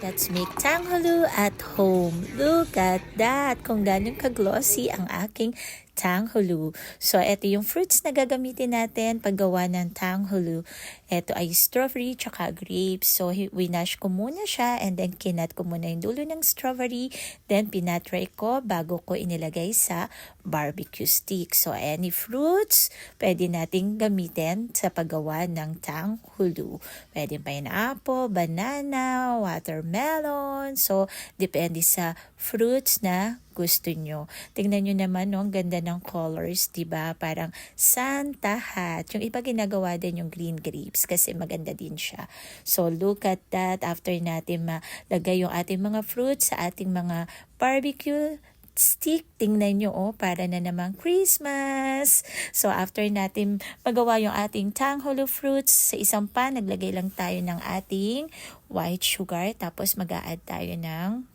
Let's make tanghulu at home. Look at that! Kung ganun ka-glossy ang aking tanghulu. So, ito yung fruits na gagamitin natin paggawa ng tanghulu. Ito ay strawberry tsaka grapes. So, winash ko muna siya and then kinat ko muna yung dulo ng strawberry. Then, pinatry ko bago ko inilagay sa barbecue stick. So, any fruits pwede nating gamitin sa paggawa ng tanghulu. Pwede pineapple, banana, watermelon. So, depende sa fruits na gusto nyo. Tingnan nyo naman, no? Ang ganda ng colors, diba? Parang Santa hat. Yung iba ginagawa din yung green grapes kasi maganda din siya. So, look at that. After natin malagay yung ating mga fruits sa ating mga barbecue stick, tingnan nyo, para na namang Christmas. So, after natin magawa yung ating tanghulu fruits, sa isang pan, naglagay lang tayo ng ating white sugar. Tapos, mag-a-add tayo ng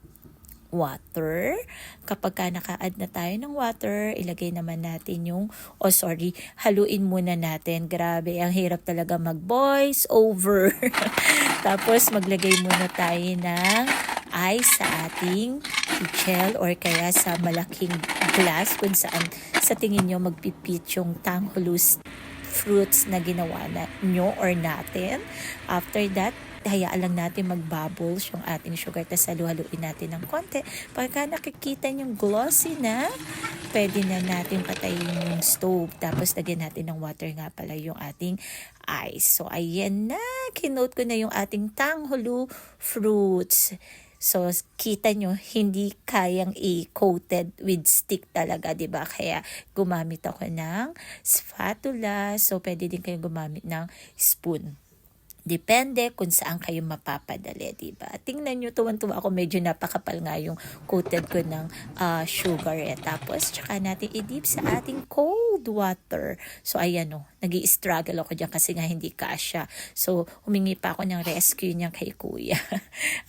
water. Kapag ka naka-add na tayo ng water, ilagay naman natin yung, haluin muna natin. Grabe, ang hirap talaga mag-voice over. Tapos, maglagay muna tayo ng ice sa ating pitchel or kaya sa malaking glass kung saan sa tingin nyo magpipit yung tanghulu fruits na ginawa nyo or natin. After that, hayaan lang natin mag-bubbles yung ating sugar. Tapos halu-haluin natin ng konti. Pagka nakikita yung glossy na, pwede na natin patayin yung stove. Tapos lagyan natin ng water nga pala yung ating ice. So ayan na. Kinote ko na yung ating tanghulu fruits. So, kita nyo, hindi kayang i-coated with stick talaga, diba? Kaya, gumamit ako ng spatula. So, pwede din kayong gumamit ng spoon. Depende kung saan kayo mapapadali, diba? Tingnan nyo, tuwan-tuwa ako, medyo napakapal nga yung coated ko ng sugar. Tapos, tsaka natin i-dip sa ating cold water. So, ayan o, nag-i-struggle ako dyan kasi nga hindi kasya. So, humingi pa ako ng rescue niya kay kuya.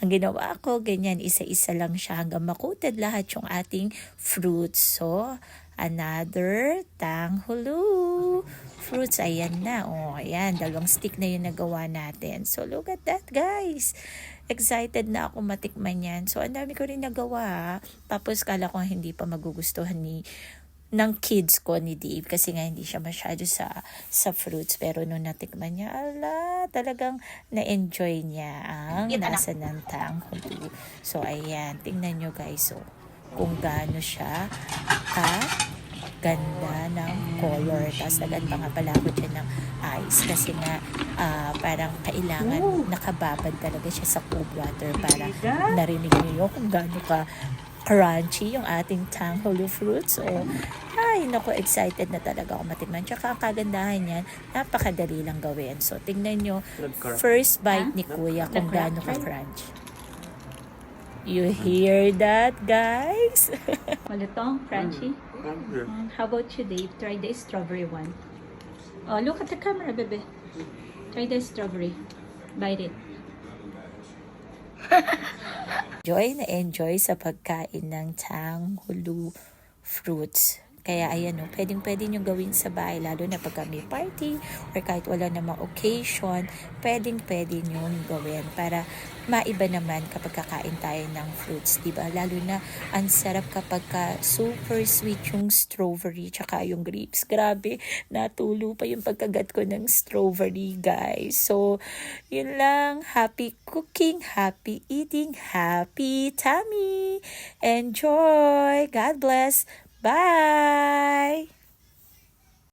Ang ginawa ko, ganyan, isa-isa lang siya hanggang makoated lahat yung ating fruits. So, another tanghulu fruits. Ayan na. Ayan. 2 stick na yung nagawa natin. So, look at that, guys. Excited na ako matikman yan. So, ang dami ko rin nagawa. Tapos, kala ko hindi pa magugustuhan ng kids ko ni Dave kasi nga hindi siya masyado sa fruits. Pero nung natikman niya, talagang na-enjoy niya ang nasa ng tanghulu. So, ayan. Tingnan nyo, guys. So, kung gaano siya ganda ng color. Tapos agad pa nga pala ako dyan ng ice kasi nga parang kailangan nakababad talaga siya sa cold water para narinig niyo kung gaano ka crunchy yung ating tanghulu fruits. So, ay, naku, excited na talaga ako matikman. Tsaka ang kagandahan yan, napakadali lang gawin. So, tingnan nyo, first bite ni Kuya kung gaano ka crunchy. You hear that, guys? Malutong, crunchy. How about you, Dave? Try the strawberry one. Oh, look at the camera, baby. Try the strawberry. Bite it. Enjoy sa pagkain ng tanghulu fruits. Kaya ayan o, pwedeng nyo gawin sa bahay, lalo na pagka may party or kahit wala namang occasion, pwede nyo gawin para maiba naman kapag kakain tayo ng fruits, diba? Lalo na ang sarap kapag super sweet yung strawberry tsaka yung grapes. Grabe, natulo pa yung pagkagat ko ng strawberry, guys. So, yun lang. Happy cooking, happy eating, happy tummy. Enjoy! God bless! Bye!